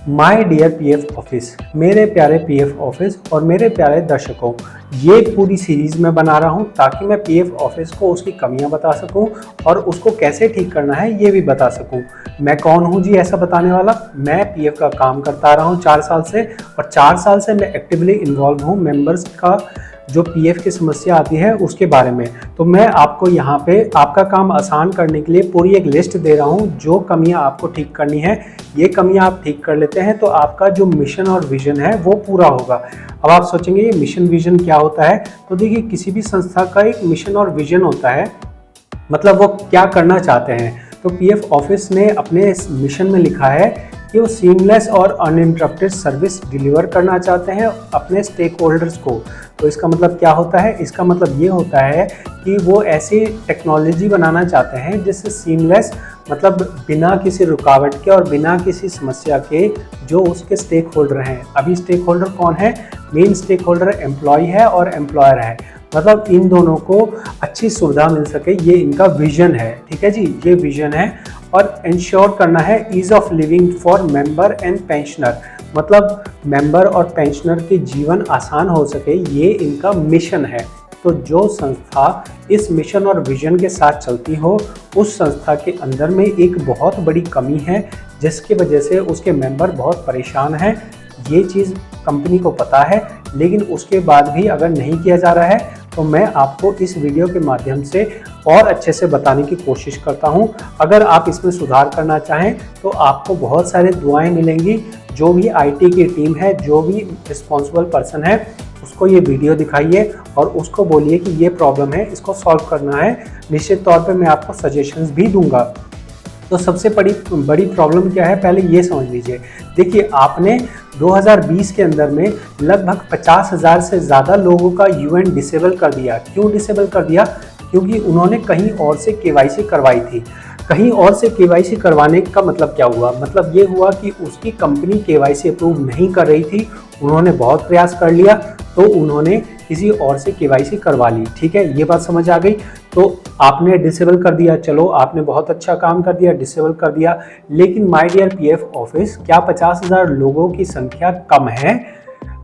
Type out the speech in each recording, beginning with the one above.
My dear PF office, मेरे प्यारे PF office और मेरे प्यारे दर्शकों, ये पूरी सीरीज मैं बना रहा हूँ ताकि मैं पीएफ ऑफिस को उसकी कमियां बता सकूं और उसको कैसे ठीक करना है ये भी बता सकूं। मैं कौन हूँ जी ऐसा बताने वाला? मैं पीएफ का काम करता रहा हूँ 4 साल से और 4 साल से मैं एक्टिवली इन्वॉल्व हूँ मेंबर्स का जो पीएफ की समस्या आती है उसके बारे में। तो मैं आपको यहाँ पे आपका काम आसान करने के लिए पूरी एक लिस्ट दे रहा हूँ जो कमियाँ आपको ठीक करनी है। ये कमियाँ आप ठीक कर लेते हैं तो आपका जो मिशन और विजन है वो पूरा होगा। अब आप सोचेंगे ये मिशन विजन क्या होता है? तो देखिए, किसी भी संस्था का एक मिशन और विजन होता है, मतलब वो क्या करना चाहते हैं। तो पीएफ ऑफिस ने अपने इस मिशन में लिखा है कि वो सीमलेस और अनइंटरप्टेड सर्विस डिलीवर करना चाहते हैं अपने स्टेक होल्डर्स को। तो इसका मतलब क्या होता है? इसका मतलब ये होता है कि वो ऐसी टेक्नोलॉजी बनाना चाहते हैं जिससे सीमलेस, मतलब बिना किसी रुकावट के और बिना किसी समस्या के जो उसके स्टेक होल्डर हैं। अभी स्टेक होल्डर कौन है? मेन स्टेक होल्डर एम्प्लॉय है और एम्प्लॉयर है, मतलब इन दोनों को अच्छी सुविधा मिल सके, ये इनका विजन है। ठीक है जी, ये विजन है। और इंश्योर करना है ease of living for member and pensioner, मतलब मेंबर और पेंशनर के जीवन आसान हो सके, ये इनका मिशन है। तो जो संस्था इस मिशन और विजन के साथ चलती हो उस संस्था के अंदर में एक बहुत बड़ी कमी है जिसकी वजह से उसके मेंबर बहुत परेशान हैं। ये चीज़ कंपनी को पता है, लेकिन उसके बाद भी अगर नहीं किया जा रहा है तो मैं आपको इस वीडियो के माध्यम से और अच्छे से बताने की कोशिश करता हूं। अगर आप इसमें सुधार करना चाहें तो आपको बहुत सारे दुआएं मिलेंगी। जो भी आईटी की टीम है, जो भी रिस्पॉन्सिबल पर्सन है, उसको ये वीडियो दिखाइए और उसको बोलिए कि ये प्रॉब्लम है, इसको सॉल्व करना है। निश्चित तौर पे मैं आपको सजेशंस भी दूंगा। तो सबसे बड़ी प्रॉब्लम क्या है, पहले ये समझ लीजिए। देखिए, आपने 2020 के अंदर में लगभग 50,000 से ज़्यादा लोगों का यूएन डिसेबल कर दिया। क्यों डिसेबल कर दिया? क्योंकि उन्होंने कहीं और से केवाईसी करवाई थी। कहीं और से केवाईसी करवाने का मतलब क्या हुआ? मतलब ये हुआ कि उसकी कंपनी केवाईसी अप्रूव नहीं कर रही थी। उन्होंने बहुत प्रयास कर लिया तो उन्होंने किसी और से केवाईसी करवा ली। ठीक है, ये बात समझ आ गई। तो आपने डिसेबल कर दिया, चलो आपने बहुत अच्छा काम कर दिया, डिसेबल कर दिया। लेकिन माय डियर पीएफ ऑफिस, क्या 50,000 लोगों की संख्या कम है?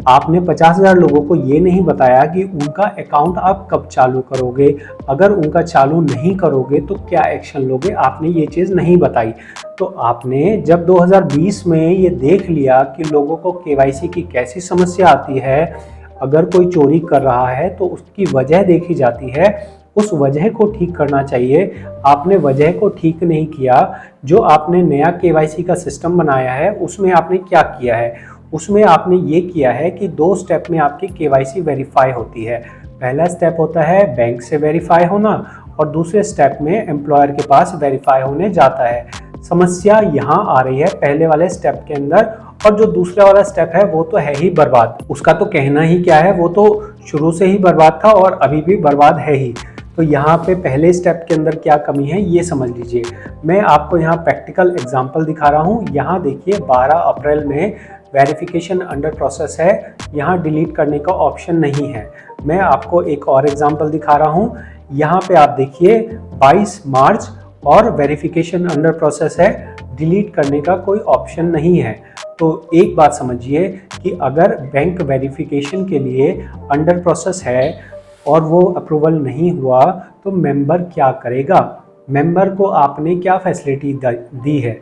आपने 50,000 लोगों को ये नहीं बताया कि उनका अकाउंट आप कब चालू करोगे, अगर उनका चालू नहीं करोगे तो क्या एक्शन लोगे, आपने ये चीज़ नहीं बताई। तो आपने जब 2020 में ये देख लिया कि लोगों को केवाईसी की कैसी समस्या आती है, अगर कोई चोरी कर रहा है तो उसकी वजह देखी जाती है, उस वजह को ठीक करना चाहिए। आपने वजह को ठीक नहीं किया। जो आपने नया केवाईसी का सिस्टम बनाया है उसमें आपने क्या किया है? उसमें आपने ये किया है कि 2 स्टेप में आपकी केवाईसी वेरीफाई होती है। पहला स्टेप होता है बैंक से वेरीफाई होना और दूसरे स्टेप में एम्प्लॉयर के पास वेरीफाई होने जाता है। समस्या यहाँ आ रही है पहले वाले स्टेप के अंदर, और जो दूसरा वाला स्टेप है वो तो है ही बर्बाद। उसका तो कहना ही क्या है, वो तो शुरू से ही बर्बाद था और अभी भी बर्बाद है ही। तो यहाँ पे पहले स्टेप के अंदर क्या कमी है ये समझ लीजिए। मैं आपको यहाँ प्रैक्टिकल एग्जांपल दिखा रहा हूँ। यहाँ देखिए, 12 अप्रैल में वेरिफिकेशन अंडर प्रोसेस है, यहाँ डिलीट करने का ऑप्शन नहीं है। मैं आपको एक और एग्जांपल दिखा रहा हूँ। यहाँ पे आप देखिए 22 मार्च और वेरिफिकेशन अंडर प्रोसेस है, डिलीट करने का कोई ऑप्शन नहीं है। तो एक बात समझिए कि अगर बैंक वेरिफिकेशन के लिए अंडर प्रोसेस है और वो अप्रूवल नहीं हुआ तो मेंबर क्या करेगा? मेंबर को आपने क्या फैसिलिटी दी है?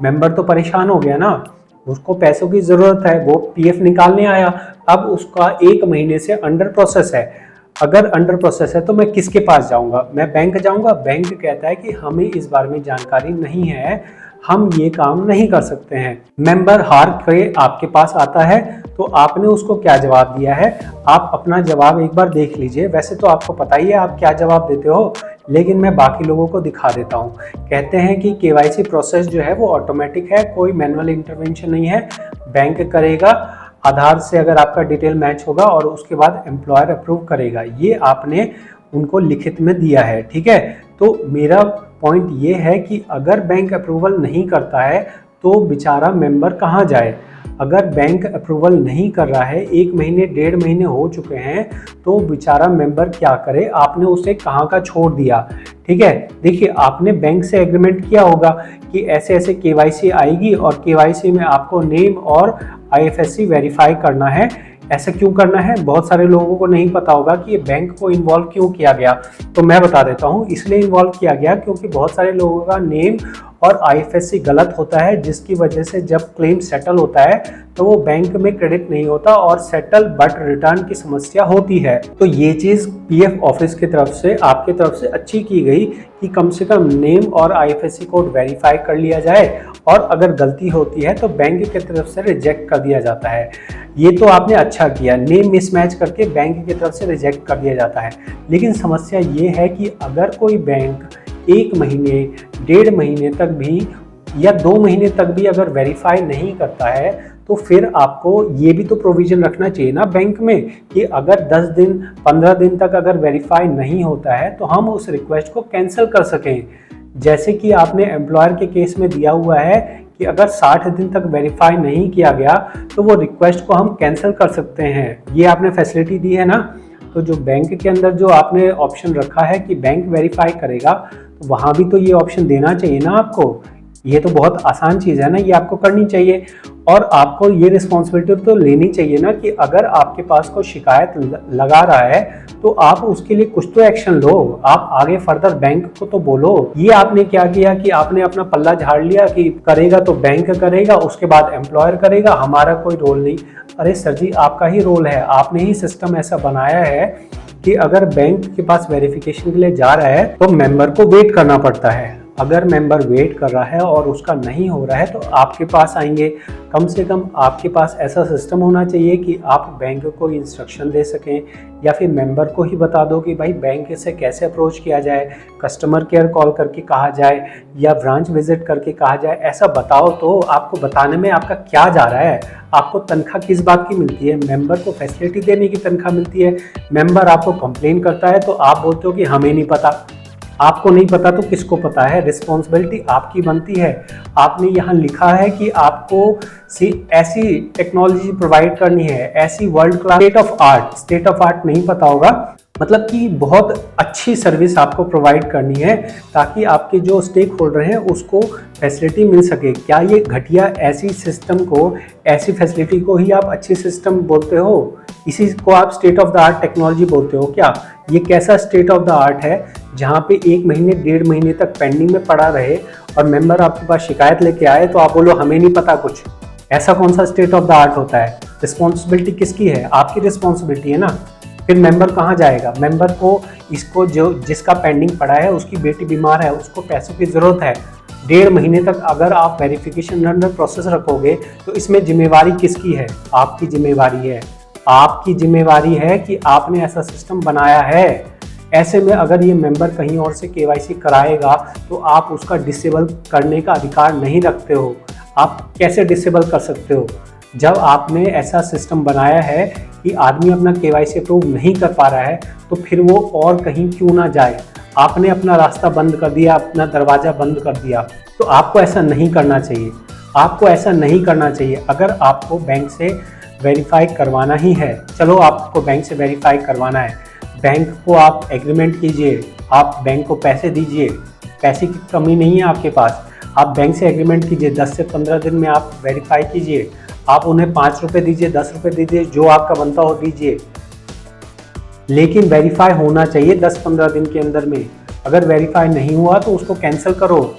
मेंबर तो परेशान हो गया ना, उसको पैसों की ज़रूरत है, वो पीएफ निकालने आया, अब उसका 1 महीने से अंडर प्रोसेस है। अगर अंडर प्रोसेस है तो मैं किसके पास जाऊंगा? मैं बैंक जाऊंगा। बैंक कहता है कि हमें इस बारे में जानकारी नहीं है, हम ये काम नहीं कर सकते हैं। मेंबर हार के आपके पास आता है तो आपने उसको क्या जवाब दिया है? आप अपना जवाब एक बार देख लीजिए। वैसे तो आपको पता ही है आप क्या जवाब देते हो, लेकिन मैं बाकी लोगों को दिखा देता हूँ। कहते हैं कि केवाईसी प्रोसेस जो है वो ऑटोमेटिक है, कोई मैनुअल इंटरवेंशन नहीं है, बैंक करेगा। आधार से अगर आपका डिटेल मैच होगा और उसके बाद एम्प्लॉयर अप्रूव करेगा। ये आपने उनको लिखित में दिया है। ठीक है, तो मेरा पॉइंट ये है कि अगर बैंक अप्रूवल नहीं करता है तो बेचारा मेंबर कहाँ जाए? अगर बैंक अप्रूवल नहीं कर रहा है, 1 महीने 1.5 महीने हो चुके हैं, तो बेचारा मेंबर क्या करे, आपने उसे कहाँ का छोड़ दिया। ठीक है, देखिए आपने बैंक से एग्रीमेंट किया होगा कि ऐसे ऐसे केवाईसी आएगी और केवाईसी में आपको नेम और आईएफएससी वेरीफाई करना है। ऐसा क्यों करना है, बहुत सारे लोगों को नहीं पता होगा कि ये बैंक को इन्वॉल्व क्यों किया गया। तो मैं बता देता हूँ, इसलिए इन्वॉल्व किया गया क्योंकि बहुत सारे लोगों का नेम और आईएफएससी गलत होता है, जिसकी वजह से जब क्लेम सेटल होता है तो वो बैंक में क्रेडिट नहीं होता और सेटल बट रिटर्न की समस्या होती है। तो ये चीज़ पीएफ ऑफिस की तरफ से आपकी तरफ से अच्छी की गई कि कम से कम नेम और आईएफएससी कोड वेरीफाई कर लिया जाए, और अगर गलती होती है तो बैंक की तरफ से रिजेक्ट कर दिया जाता है। ये तो आपने अच्छा किया, नेम मिसमैच करके बैंक की तरफ से रिजेक्ट कर दिया जाता है। लेकिन समस्या ये है कि अगर कोई बैंक 1 महीने 1.5 महीने तक भी या 2 महीने तक भी अगर वेरीफाई नहीं करता है, तो फिर आपको ये भी तो प्रोविजन रखना चाहिए ना बैंक में कि अगर 10 दिन 15 दिन तक अगर वेरीफाई नहीं होता है तो हम उस रिक्वेस्ट को कैंसिल कर सकें। जैसे कि आपने एम्प्लॉयर के केस में दिया हुआ है कि अगर 60 दिन तक वेरीफाई नहीं किया गया तो वो रिक्वेस्ट को हम कैंसिल कर सकते हैं। ये आपने फैसिलिटी दी है ना। तो जो बैंक के अंदर जो आपने ऑप्शन रखा है कि बैंक वेरीफाई करेगा, तो वहाँ भी तो ये ऑप्शन देना चाहिए ना आपको। ये तो बहुत आसान चीज़ है ना, ये आपको करनी चाहिए। और आपको ये रिस्पॉन्सिबिलिटी तो लेनी चाहिए ना कि अगर आपके पास कोई शिकायत लगा रहा है तो आप उसके लिए कुछ तो एक्शन लो। आप आगे फर्दर बैंक को तो बोलो। ये आपने क्या किया कि आपने अपना पल्ला झाड़ लिया कि करेगा तो बैंक करेगा, उसके बाद एम्प्लॉयर करेगा, हमारा कोई रोल नहीं। अरे सर जी, आपका ही रोल है। आपने ही सिस्टम ऐसा बनाया है कि अगर बैंक के पास वेरिफिकेशन के लिए जा रहा है तो मेंबर को वेट करना पड़ता है। अगर मेंबर वेट कर रहा है और उसका नहीं हो रहा है तो आपके पास आएंगे। कम से कम आपके पास ऐसा सिस्टम होना चाहिए कि आप बैंक को इंस्ट्रक्शन दे सकें, या फिर मेंबर को ही बता दो कि भाई बैंक से कैसे अप्रोच किया जाए, कस्टमर केयर कॉल करके कहा जाए या ब्रांच विजिट करके कहा जाए। ऐसा बताओ तो आपको बताने में आपका क्या जा रहा है। आपको तनख्वाह किस बात की मिलती है? मेंबर को फैसिलिटी देने की तनख्वाह मिलती है। मेंबर आपको कंप्लेन करता है तो आप बोलते हो कि हमें नहीं पता। आपको नहीं पता तो किसको पता है? रिस्पॉन्सिबिलिटी आपकी बनती है। आपने यहाँ लिखा है कि आपको ऐसी टेक्नोलॉजी प्रोवाइड करनी है, ऐसी world class state of art नहीं पता होगा, मतलब कि बहुत अच्छी सर्विस आपको प्रोवाइड करनी है ताकि आपके जो स्टेक होल्डर हैं उसको फैसिलिटी मिल सके। क्या ये घटिया ऐसी सिस्टम को, ऐसी फैसिलिटी को ही आप अच्छी सिस्टम बोलते हो? इसी को आप state of the art technology बोलते हो क्या? ये कैसा स्टेट ऑफ द आर्ट है जहाँ पे 1 महीने 1.5 महीने तक पेंडिंग में पड़ा रहे और मेंबर आपके पास शिकायत लेके आए तो आप बोलो हमें नहीं पता कुछ? ऐसा कौन सा स्टेट ऑफ द आर्ट होता है? रिस्पॉन्सिबिलिटी किसकी है? आपकी रिस्पॉन्सिबिलिटी है ना। फिर मेंबर कहाँ जाएगा? मेंबर को इसको जो जिसका पेंडिंग पड़ा है, उसकी बेटी बीमार है, उसको पैसों की ज़रूरत है, 1.5 महीने तक अगर आप वेरिफिकेशन अंडर प्रोसेस रखोगे तो इसमें जिम्मेवारी किसकी है? आपकी जिम्मेवारी है। आपकी जिम्मेवारी है कि आपने ऐसा सिस्टम बनाया है। ऐसे में अगर ये मेंबर कहीं और से केवाईसी कराएगा तो आप उसका डिसेबल करने का अधिकार नहीं रखते हो। आप कैसे डिसेबल कर सकते हो? जब आपने ऐसा सिस्टम बनाया है कि आदमी अपना केवाईसी अप्रूव नहीं कर पा रहा है तो फिर वो और कहीं क्यों ना जाए। आपने अपना रास्ता बंद कर दिया, अपना दरवाज़ा बंद कर दिया। तो आपको ऐसा नहीं करना चाहिए। आपको ऐसा नहीं करना चाहिए। अगर आपको बैंक से वेरीफाई करवाना ही है, चलो आपको बैंक से वेरीफाई करवाना है, बैंक को आप एग्रीमेंट कीजिए, आप बैंक को पैसे दीजिए, पैसे की कमी नहीं है आपके पास। आप बैंक से एग्रीमेंट कीजिए, 10 से 15 दिन में आप वेरीफाई कीजिए। आप उन्हें 5 रुपये दीजिए, 10 रुपये दीजिए, जो आपका बनता हो दीजिए, लेकिन वेरीफाई होना चाहिए 10-15 दिन के अंदर में। अगर वेरीफाई नहीं हुआ तो उसको कैंसिल करो।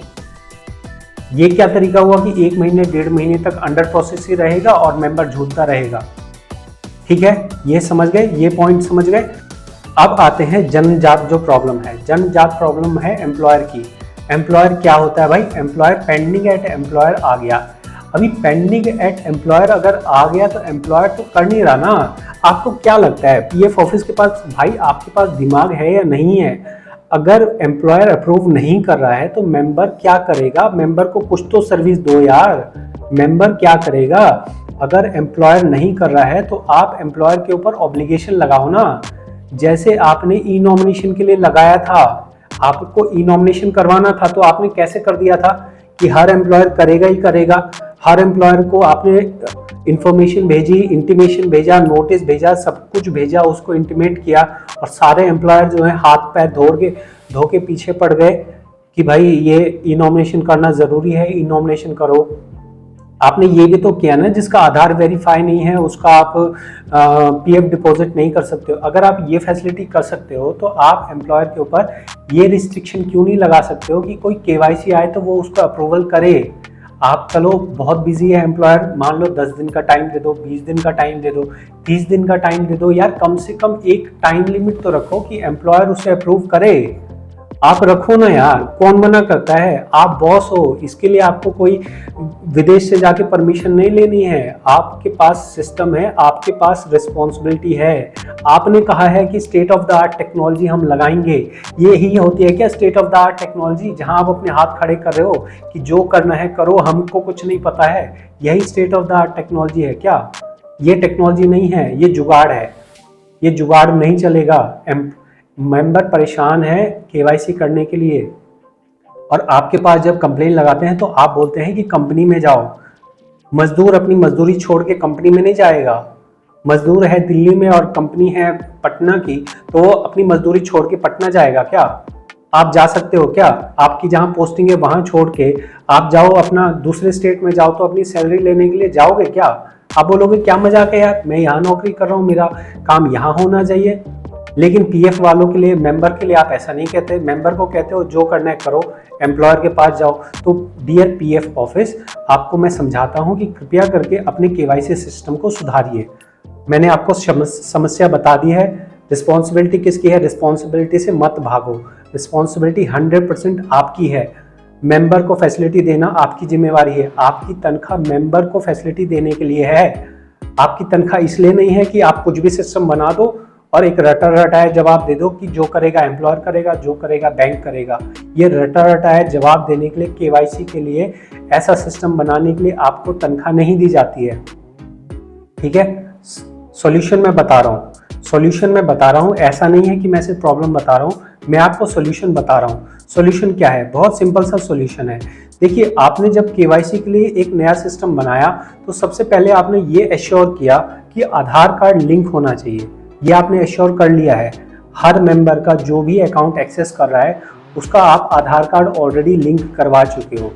ये क्या तरीका हुआ कि 1 महीने 1.5 महीने तक अंडर प्रोसेस ही रहेगा और मेंबर झूलता रहेगा? ठीक है, ये समझ गए, ये पॉइंट समझ गए। अब आते हैं जन्मजात जो प्रॉब्लम है। जन्मजात प्रॉब्लम है एम्प्लॉयर की। एम्प्लॉयर क्या होता है भाई? एम्प्लॉयर पेंडिंग एट एम्प्लॉयर आ गया। अभी पेंडिंग एट एम्प्लॉयर अगर आ गया तो एम्प्लॉयर तो कर नहीं रहा ना। आपको क्या लगता है पीएफ ऑफिस के पास, भाई आपके पास दिमाग है या नहीं है? अगर एम्प्लॉयर अप्रूव नहीं कर रहा है तो मेंबर क्या करेगा? मेंबर को कुछ तो सर्विस दो यार। मेंबर क्या करेगा? अगर एम्प्लॉयर नहीं कर रहा है तो आप एम्प्लॉयर के ऊपर ऑब्लिगेशन लगाओ ना। जैसे आपने ई नॉमिनेशन के लिए लगाया था, आपको ई नॉमिनेशन करवाना था तो आपने कैसे कर दिया था कि हर एम्प्लॉयर करेगा ही करेगा। हर एम्प्लॉयर को आपने इंफॉर्मेशन भेजी, इंटीमेशन भेजा, नोटिस भेजा, सब कुछ भेजा, उसको इंटीमेट किया और सारे एम्प्लॉयर जो है हाथ पैर धो के पीछे पड़ गए कि भाई ये ई नॉमिनेशन करना ज़रूरी है, ई नॉमिनेशन करो। आपने ये भी तो किया ना, जिसका आधार वेरीफाई नहीं है उसका आप पीएफ डिपॉजिट नहीं कर सकते हो। अगर आप ये फैसिलिटी कर सकते हो तो आप एम्प्लॉयर के ऊपर ये रिस्ट्रिक्शन क्यों नहीं लगा सकते हो कि कोई केवाईसी आए तो वो उसको अप्रूवल करे। आप चलो बहुत बिजी है एम्प्लॉयर, मान लो 10 दिन का टाइम दे दो, 20 दिन का टाइम दे दो, 30 दिन का टाइम दे दो, यार कम से कम एक टाइम लिमिट तो रखो कि एम्प्लॉयर उसे अप्रूव करे। आप रखो ना यार, कौन मना करता है? आप बॉस हो, इसके लिए आपको कोई विदेश से जाके परमिशन नहीं लेनी है। आपके पास सिस्टम है, आपके पास रिस्पॉन्सिबिलिटी है। आपने कहा है कि state of the art technology हम लगाएंगे। ये ही होती है क्या state of the art technology, जहां आप अपने हाथ खड़े कर रहे हो कि जो करना है करो, हमको कुछ नहीं पता है? यही state of the art technology है क्या? ये टेक्नोलॉजी नहीं है, ये जुगाड़ है। ये जुगाड़ नहीं चलेगा। मेंबर परेशान है केवाईसी करने के लिए और आपके पास जब कंप्लेन लगाते हैं तो आप बोलते हैं कि कंपनी में जाओ। मजदूर अपनी मजदूरी छोड़ के कंपनी में नहीं जाएगा। मजदूर है दिल्ली में और कंपनी है पटना की, तो वो अपनी मजदूरी छोड़ के पटना जाएगा क्या? आप जा सकते हो क्या? आपकी जहां पोस्टिंग है वहां छोड़ के आप जाओ, अपना दूसरे स्टेट में जाओ, तो अपनी सैलरी लेने के लिए जाओगे क्या? आप बोलोगे क्या मजाक है यार, मैं यहाँ नौकरी कर रहा हूँ, मेरा काम यहाँ होना चाहिए। लेकिन पीएफ वालों के लिए, मेंबर के लिए आप ऐसा नहीं कहते। मेंबर को कहते हो जो करना है करो, एम्प्लॉयर के पास जाओ। तो डियर पीएफ ऑफिस, आपको मैं समझाता हूं कि कृपया करके अपने केवाईसी सिस्टम को सुधारिए। मैंने आपको समस्या बता दी है। रिस्पॉन्सिबिलिटी किसकी है? रिस्पॉन्सिबिलिटी से मत भागो। रिस्पॉन्सिबिलिटी 100% आपकी है। मेंबर को फैसिलिटी देना आपकी जिम्मेवारी है। आपकी तनख्वाह मेंबर को फैसिलिटी देने के लिए है। आपकी तनख्वाह इसलिए नहीं है कि आप कुछ भी सिस्टम बना दो और एक रटा रटाया जवाब दे दो कि जो करेगा एम्प्लॉयर करेगा, जो करेगा बैंक करेगा। ये रटा रटाया जवाब देने के लिए, केवाईसी के लिए, ऐसा सिस्टम बनाने के लिए आपको तनख्वाह नहीं दी जाती है। ठीक है, सॉल्यूशन मैं बता रहा हूँ, सॉल्यूशन मैं बता रहा हूँ। ऐसा नहीं है कि मैं सिर्फ प्रॉब्लम बता रहा हूँ, मैं आपको सॉल्यूशन बता रहा हूँ। सॉल्यूशन क्या है? बहुत सिंपल सा सॉल्यूशन है। देखिए, आपने जब केवाईसी के लिए एक नया सिस्टम बनाया तो सबसे पहले आपने ये एश्योर किया कि आधार कार्ड लिंक होना चाहिए। ये आपने एश्योर कर लिया है। हर मेंबर का जो भी अकाउंट एक्सेस कर रहा है उसका आप आधार कार्ड ऑलरेडी लिंक करवा चुके हो।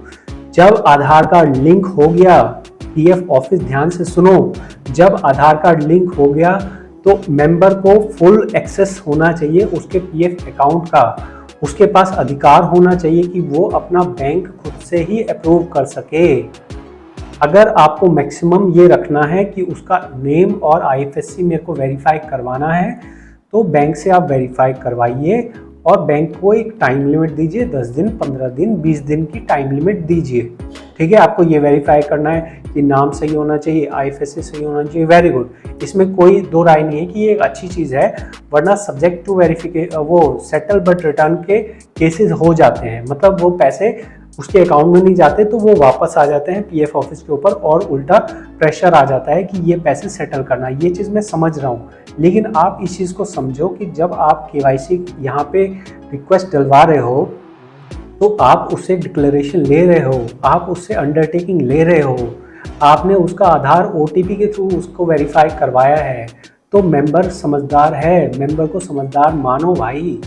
जब आधार कार्ड लिंक हो गया, पीएफ ऑफिस ध्यान से सुनो, जब आधार कार्ड लिंक हो गया तो मेंबर को फुल एक्सेस होना चाहिए उसके पीएफ अकाउंट का। उसके पास अधिकार होना चाहिए कि वो अपना बैंक खुद से ही अप्रूव कर सके। अगर आपको मैक्सिमम ये रखना है कि उसका नेम और आईएफएससी मेरे को वेरीफाई करवाना है तो बैंक से आप वेरीफाई करवाइए और बैंक को एक टाइम लिमिट दीजिए, 10 दिन, 15 दिन, 20 दिन की टाइम लिमिट दीजिए। ठीक है, आपको ये वेरीफाई करना है कि नाम सही होना चाहिए, आईएफएससी सही होना चाहिए। वेरी गुड, इसमें कोई दो राय नहीं है कि ये एक अच्छी चीज़ है, वरना सब्जेक्ट टू वेरिफिकेशन, वो सेटल बट रिटर्न के केसेस हो जाते हैं। मतलब वो पैसे उसके अकाउंट में नहीं जाते तो वो वापस आ जाते हैं पीएफ ऑफिस के ऊपर और उल्टा प्रेशर आ जाता है कि ये पैसे सेटल करना। ये चीज़ मैं समझ रहा हूँ, लेकिन आप इस चीज़ को समझो कि जब आप केवाईसी यहाँ पे रिक्वेस्ट डलवा रहे हो तो आप उससे डिक्लेरेशन ले रहे हो, आप उससे अंडरटेकिंग ले रहे हो, आपने उसका आधार ओटीपी के थ्रू उसको वेरीफाई करवाया है। तो मेंबर समझदार है, मेंबर को समझदार मानो भाई।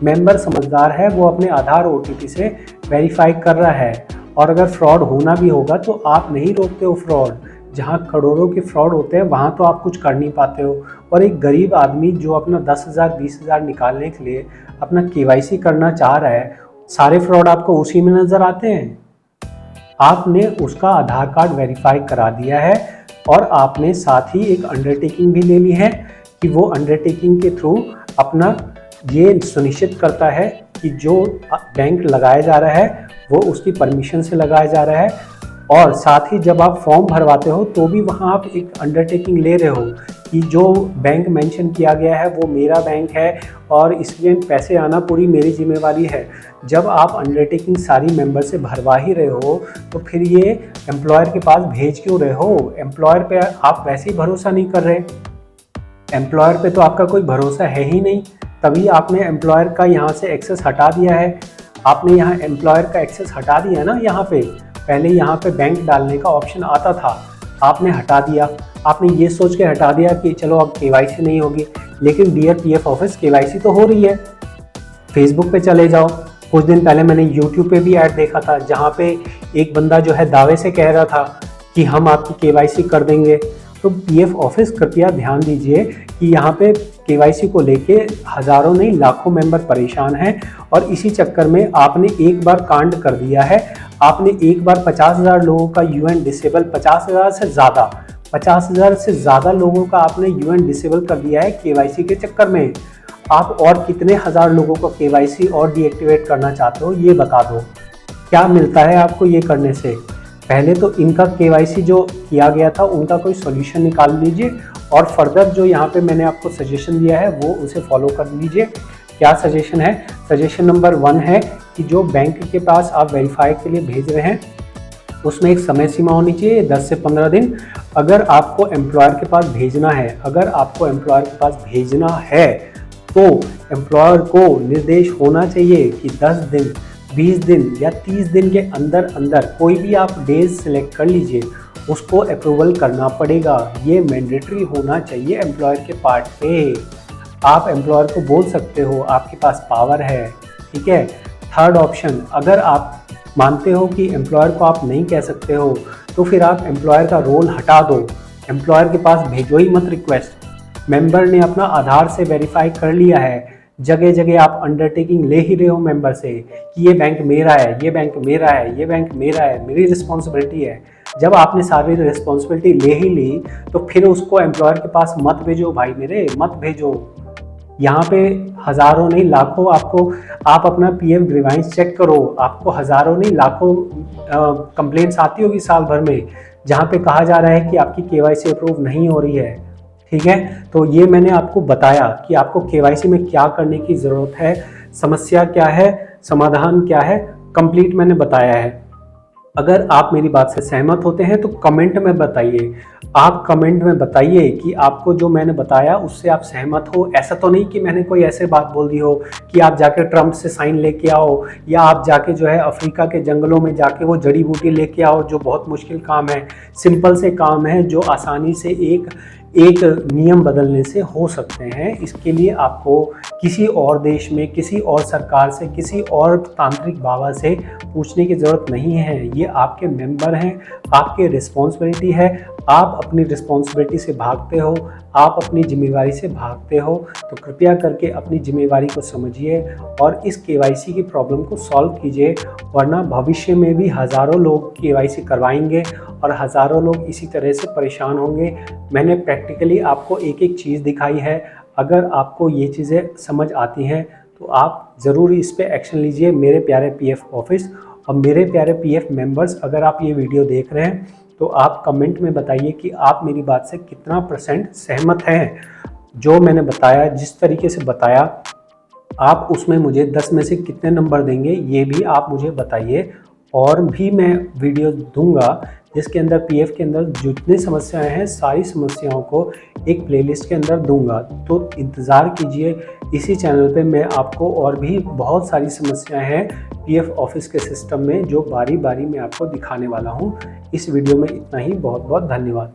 मेंबर समझदार है, वो अपने आधार ओटीपी से वेरीफाई कर रहा है। और अगर फ्रॉड होना भी होगा तो आप नहीं रोकते हो फ्रॉड। जहां करोड़ों के फ्रॉड होते हैं वहां तो आप कुछ कर नहीं पाते हो। और एक गरीब आदमी जो अपना 10,000 20,000 निकालने के लिए अपना केवाईसी करना चाह रहा है, सारे फ्रॉड आपको उसी में नजर आते हैं। आपने उसका आधार कार्ड वेरीफाई करा दिया है और आपने साथ ही एक अंडरटेकिंग भी ले ली है कि वो अंडरटेकिंग के थ्रू अपना ये सुनिश्चित करता है कि जो बैंक लगाया जा रहा है वो उसकी परमिशन से लगाया जा रहा है। और साथ ही जब आप फॉर्म भरवाते हो तो भी वहाँ आप एक अंडरटेकिंग ले रहे हो कि जो बैंक मेंशन किया गया है वो मेरा बैंक है और इसलिए पैसे आना पूरी मेरी जिम्मेवारी है। जब आप अंडरटेकिंग सारी मेंबर से भरवा ही रहे हो तो फिर ये एम्प्लॉयर के पास भेज क्यों रहे हो? एम्प्लॉयर पे आप वैसे ही भरोसा नहीं कर रहे। एम्प्लॉयर पे तो आपका कोई भरोसा है ही नहीं, तभी आपने एम्प्लॉयर का यहाँ से एक्सेस हटा दिया है। आपने यहाँ एम्प्लॉयर का एक्सेस हटा दिया ना। यहाँ पे पहले यहाँ पे बैंक डालने का ऑप्शन आता था, आपने हटा दिया, आपने ये सोच के हटा दिया कि चलो अब केवाईसी नहीं होगी, लेकिन डियर पीएफ ऑफिस केवाईसी तो हो रही है। फेसबुक पे चले जाओ, कुछ दिन पहले मैंने यूट्यूब पे भी ऐड देखा था जहाँ पे एक बंदा जो है दावे से कह रहा था कि हम आपकी केवाईसी कर देंगे। तो पीएफ ऑफिस कृपया ध्यान दीजिए कि यहाँ पे केवाईसी को लेके हज़ारों नहीं लाखों मेंबर परेशान हैं और इसी चक्कर में आपने एक बार कांड कर दिया है। आपने एक बार 50,000 लोगों का यूएन डिसेबल, 50,000 से ज़्यादा लोगों का आपने यूएन डिसेबल कर दिया है केवाईसी के चक्कर में। आप और कितने हज़ार लोगों को केवाईसी और डीएक्टिवेट करना चाहते हो ये बता दो। क्या मिलता है आपको ये करने से? पहले तो इनका केवाईसी जो किया गया था उनका कोई सॉल्यूशन निकाल लीजिए और फर्दर जो यहाँ पे मैंने आपको सजेशन दिया है वो उसे फॉलो कर लीजिए। क्या सजेशन है? सजेशन नंबर 1 है कि जो बैंक के पास आप वेरीफाई के लिए भेज रहे हैं उसमें एक समय सीमा होनी चाहिए 10 से 15 दिन। अगर आपको एम्प्लॉयर के पास भेजना है तो एम्प्लॉयर को निर्देश होना चाहिए कि 10 दिन, 20 दिन या 30 दिन के अंदर अंदर कोई भी आप डेज सेलेक्ट कर लीजिए, उसको अप्रूवल करना पड़ेगा। ये मैंडेटरी होना चाहिए एम्प्लॉयर के पार्ट पे। आप एम्प्लॉयर को बोल सकते हो, आपके पास पावर है, ठीक है। थर्ड ऑप्शन, अगर आप मानते हो कि एम्प्लॉयर को आप नहीं कह सकते हो तो फिर आप एम्प्लॉयर का रोल हटा दो, एम्प्लॉयर के पास भेजो ही मत रिक्वेस्ट। मेंबर ने अपना आधार से वेरीफाई कर लिया है, जगह जगह आप अंडरटेकिंग ले ही रहे हो मेंबर से कि ये बैंक मेरा है, ये बैंक मेरा है, ये बैंक मेरा है, मेरी रिस्पॉन्सिबिलिटी है। जब आपने सारी रिस्पॉन्सिबिलिटी ले ही ली तो फिर उसको एम्प्लॉयर के पास मत भेजो भाई मेरे, मत भेजो। यहाँ पे हज़ारों नहीं लाखों आप अपना पीएफ ग्रीवांस चेक करो, आपको हज़ारों नहीं लाखों कंप्लेंट्स आती होगी साल भर में जहाँ पे कहा जा रहा है कि आपकी केवाईसी अप्रूव नहीं हो रही है, ठीक है। तो ये मैंने आपको बताया कि आपको केवाईसी में क्या करने की ज़रूरत है, समस्या क्या है, समाधान क्या है, कंप्लीट मैंने बताया है। अगर आप मेरी बात से सहमत होते हैं तो कमेंट में बताइए। आप कमेंट में बताइए कि आपको जो मैंने बताया उससे आप सहमत हो। ऐसा तो नहीं कि मैंने कोई ऐसे बात बोल दी हो कि आप जाके ट्रम्प से साइन लेके आओ या आप जाके जो है अफ्रीका के जंगलों में जाके वो जड़ी बूटी लेके आओ, जो बहुत मुश्किल काम है। सिंपल से काम है जो आसानी से एक नियम बदलने से हो सकते हैं। इसके लिए आपको किसी और देश में, किसी और सरकार से, किसी और तांत्रिक बाबा से पूछने की ज़रूरत नहीं है। ये आपके मेंबर हैं, आपकी रिस्पॉन्सिबिलिटी है। आप अपनी रिस्पॉन्सिबिलिटी से भागते हो, आप अपनी जिम्मेवारी से भागते हो, तो कृपया करके अपनी जिम्मेवारी को समझिए और इस केवाईसी की प्रॉब्लम को सॉल्व कीजिए, वरना भविष्य में भी हज़ारों लोग केवाईसी करवाएंगे और हज़ारों लोग इसी तरह से परेशान होंगे। मैंने प्रैक्टिकली आपको एक एक चीज़ दिखाई है। अगर आपको ये चीज़ें समझ आती हैं तो आप ज़रूर इस पे एक्शन लीजिए मेरे प्यारे पीएफ ऑफिस और मेरे प्यारे पीएफ मेंबर्स। अगर आप ये वीडियो देख रहे हैं तो आप कमेंट में बताइए कि आप मेरी बात से कितना % सहमत हैं। जो मैंने बताया, जिस तरीके से बताया, आप उसमें मुझे 10 में से कितने नंबर देंगे ये भी आप मुझे बताइए। और भी मैं वीडियो दूंगा जिसके अंदर पीएफ के अंदर जितनी समस्याएं हैं सारी समस्याओं को एक प्लेलिस्ट के अंदर दूंगा, तो इंतज़ार कीजिए। इसी चैनल पे मैं आपको और भी बहुत सारी समस्याएं हैं पीएफ ऑफिस के सिस्टम में जो बारी बारी में आपको दिखाने वाला हूं। इस वीडियो में इतना ही। बहुत बहुत धन्यवाद।